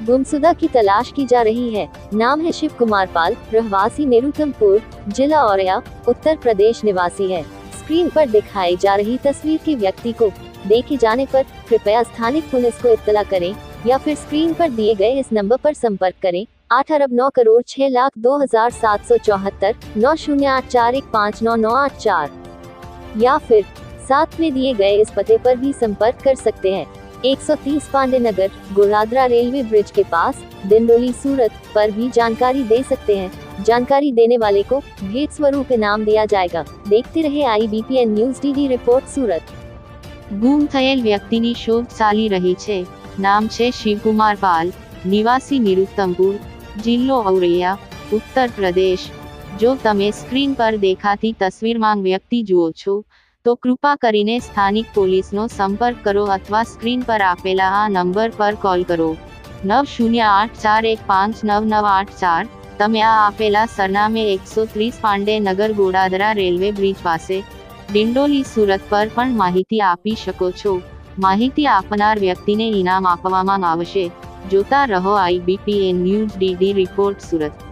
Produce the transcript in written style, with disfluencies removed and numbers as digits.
गुमशुदा की तलाश की जा रही है। नाम है शिव कुमार पाल, रहवासी नेरुतमपुर, जिला औरैया, उत्तर प्रदेश निवासी है। स्क्रीन पर दिखाई जा रही तस्वीर के व्यक्ति को देखे जाने पर कृपया स्थानिक पुलिस को इत्तला करें या फिर स्क्रीन पर दिए गए इस नंबर पर संपर्क करें 8,09,06,0774 9084159984 या फिर साथ में दिए गए इस पते पर भी संपर्क कर सकते हैं। 130 पांडे नगर, गोलादरा रेलवे ब्रिज के पास, डिंडोली, सूरत पर भी जानकारी दे सकते हैं। जानकारी देने वाले को भेंट स्वरूप इनाम दिया जाएगा। देखते रहे IBPN न्यूज़ DD रिपोर्ट सूरत। ગુમ થયેલ વ્યક્તિની શોધ ચાલી રહી છે। નામ છે શિવકુમાર પાલ, નિવાસી નિરુત્તમપુર, જિલ્લો ઔરૈયા, ઉત્તર પ્રદેશ। જો તમે સ્ક્રીન પર દેખાતી તસવીરમાં વ્યક્તિ જુઓ છો તો કૃપા કરીને સ્થાનિક પોલીસનો સંપર્ક કરો અથવા સ્ક્રીન પર આપેલા આ નંબર પર કોલ કરો 9084159984। તમે આ આપેલા સરનામે 130 પાંડે નગર, ગોડાદરા રેલવે બ્રિજ પાસે, ડિંડોલી, સુરત પર પણ માહિતી આપી શકો છો। માહિતી આપનાર વ્યક્તિને ઇનામ આપવામાં આવશે। જોતા રહો IBPN news DD report Surat.